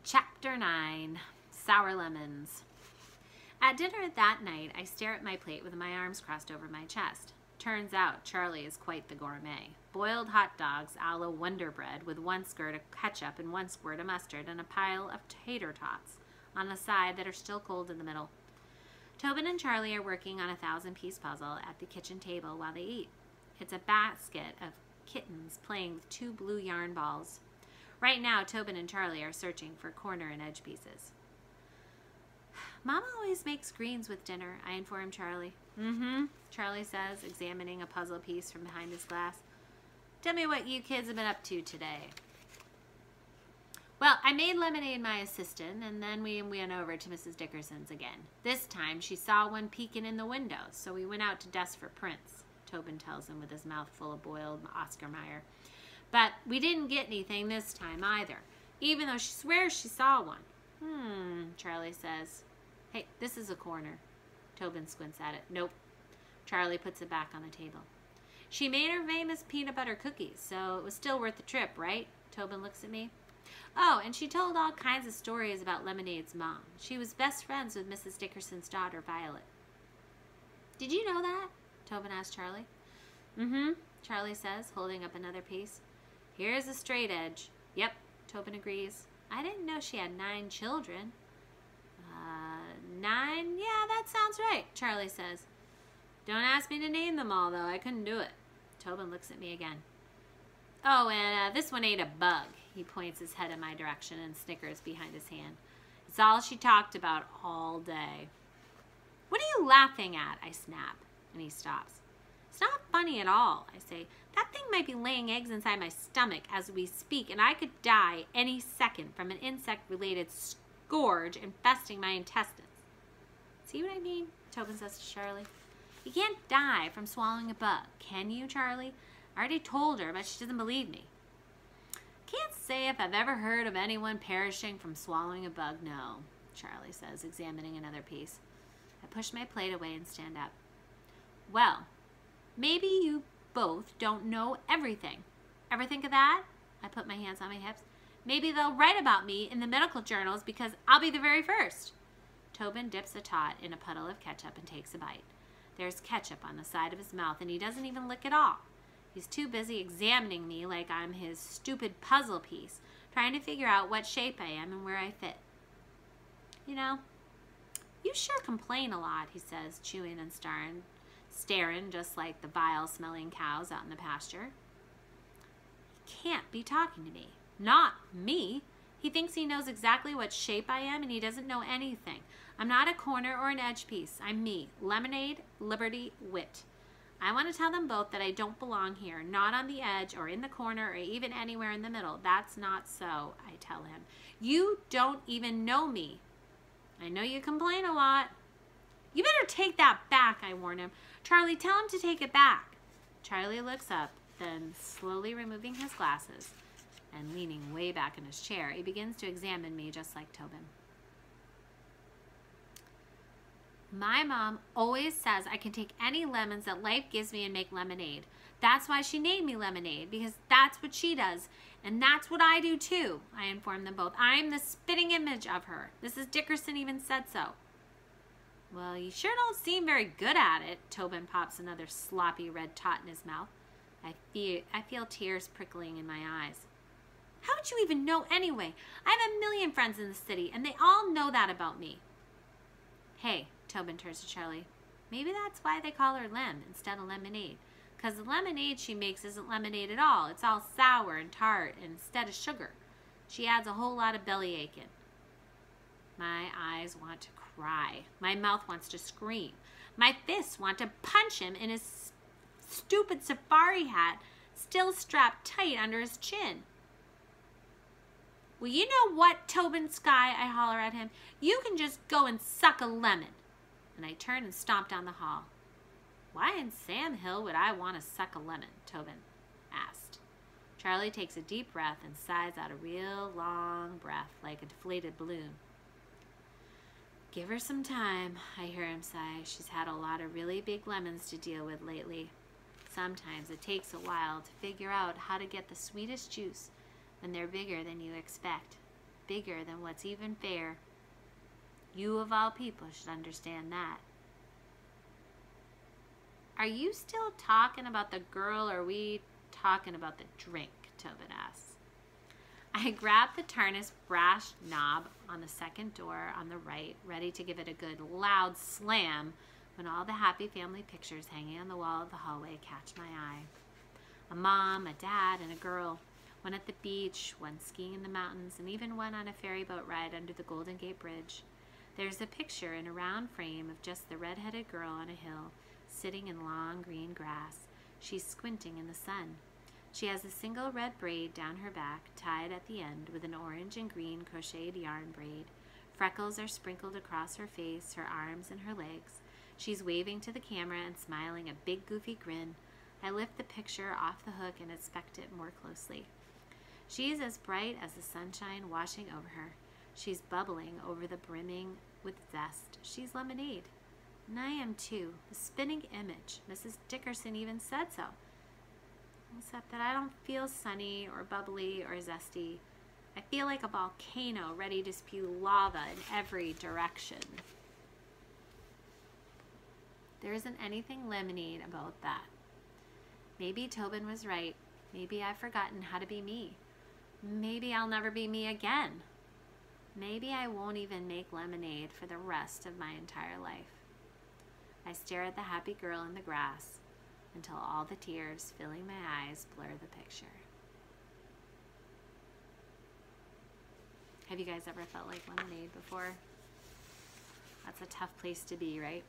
Chapter 9, Sour Lemons. At dinner that night, I stare at my plate with my arms crossed over my chest. Turns out Charlie is quite the gourmet. Boiled hot dogs a la Wonder Bread with one squirt of ketchup and one squirt of mustard and a pile of tater tots on the side that are still cold in the middle. Tobin and Charlie are working on a 1,000-piece puzzle at the kitchen table while they eat. It's a basket of kittens playing with 2 blue yarn balls. Right now, Tobin and Charlie are searching for corner and edge pieces. Mama always makes greens with dinner, I inform Charlie. Charlie says, examining a puzzle piece from behind his glass. Tell me what you kids have been up to today. Well, I made lemonade my assistant, and then we went over to Mrs. Dickerson's again. This time, she saw one peeking in the window, so we went out to dust for prints, Tobin tells him with his mouth full of boiled Oscar Mayer. But we didn't get anything this time either, even though she swears she saw one. Charlie says. Hey, this is a corner. Tobin squints at it. Nope. Charlie puts it back on the table. She made her famous peanut butter cookies, so it was still worth the trip, right? Tobin looks at me. Oh, and she told all kinds of stories about Lemonade's mom. She was best friends with Mrs. Dickerson's daughter, Violet. Did you know that? Tobin asked Charlie. Charlie says, holding up another piece. Here's a straight edge. Yep, Tobin agrees. I didn't know she had 9 children. 9? Yeah, that sounds right, Charlie says. Don't ask me to name them all, though. I couldn't do it. Tobin looks at me again. Oh, and this one ate a bug. He points his head in my direction and snickers behind his hand. It's all she talked about all day. What are you laughing at? I snap, and he stops. It's not funny at all, I say. That thing might be laying eggs inside my stomach as we speak, and I could die any second from an insect-related scourge infesting my intestines. See what I mean? Tobin says to Charlie. You can't die from swallowing a bug, can you, Charlie? I already told her, but she doesn't believe me. Can't say if I've ever heard of anyone perishing from swallowing a bug, no, Charlie says, examining another piece. I push my plate away and stand up. Well, maybe you both don't know everything. Ever think of that? I put my hands on my hips. Maybe they'll write about me in the medical journals because I'll be the very first. Tobin dips a tot in a puddle of ketchup and takes a bite. There's ketchup on the side of his mouth, and he doesn't even lick it off. He's too busy examining me like I'm his stupid puzzle piece, trying to figure out what shape I am and where I fit. You know, you sure complain a lot, he says, chewing and staring just like the vile-smelling cows out in the pasture. He can't be talking to me. Not me. He thinks he knows exactly what shape I am, and he doesn't know anything. I'm not a corner or an edge piece. I'm me. Lemonade, Liberty, Wit. I want to tell them both that I don't belong here, not on the edge or in the corner or even anywhere in the middle. That's not so, I tell him. You don't even know me. I know you complain a lot. You better take that back, I warn him. Charlie, tell him to take it back. Charlie looks up, then slowly removing his glasses and leaning way back in his chair, he begins to examine me just like Tobin. My mom always says I can take any lemons that life gives me and make lemonade. That's why she named me Lemonade, because that's what she does. And that's what I do too, I inform them both. I'm the spitting image of her. Mrs. Dickerson even said so. Well, you sure don't seem very good at it. Tobin pops another sloppy red tot in his mouth. I feel tears prickling in my eyes. How would you even know anyway? I have a million friends in the city, and they all know that about me. Hey, Tobin turns to Charlie. Maybe that's why they call her Lem instead of Lemonade. Because the lemonade she makes isn't lemonade at all. It's all sour and tart and instead of sugar. She adds a whole lot of bellyache in. My eyes want to cry. My mouth wants to scream. My fists want to punch him in his stupid safari hat, still strapped tight under his chin. Well, you know what, Tobin Sky, I holler at him. You can just go and suck a lemon. And I turned and stomped down the hall. Why in Sam Hill would I want to suck a lemon? Tobin asked. Charlie takes a deep breath and sighs out a real long breath like a deflated balloon. Give her some time, I hear him sigh. She's had a lot of really big lemons to deal with lately. Sometimes it takes a while to figure out how to get the sweetest juice when they're bigger than you expect. bigger than what's even fair. You of all people should understand that. Are you still talking about the girl, or are we talking about the drink? Tobin asks. I grab the tarnished brass knob on the second door on the right, ready to give it a good loud slam when all the happy family pictures hanging on the wall of the hallway catch my eye. A mom, a dad, and a girl. One at the beach, one skiing in the mountains, and even one on a ferry boat ride under the Golden Gate Bridge. There's a picture in a round frame of just the red-headed girl on a hill, sitting in long green grass. She's squinting in the sun. She has a single red braid down her back, tied at the end with an orange and green crocheted yarn braid. Freckles are sprinkled across her face, her arms, and her legs. She's waving to the camera and smiling a big goofy grin. I lift the picture off the hook and inspect it more closely. She's as bright as the sunshine washing over her. She's bubbling over the brimming with zest. She's lemonade. And I am too. The spinning image. Mrs. Dickerson even said so. Except that I don't feel sunny or bubbly or zesty. I feel like a volcano ready to spew lava in every direction. There isn't anything lemonade about that. Maybe Tobin was right. Maybe I've forgotten how to be me. Maybe I'll never be me again. Maybe I won't even make lemonade for the rest of my entire life. I stare at the happy girl in the grass until all the tears filling my eyes blur the picture. Have you guys ever felt like lemonade before? That's a tough place to be, right?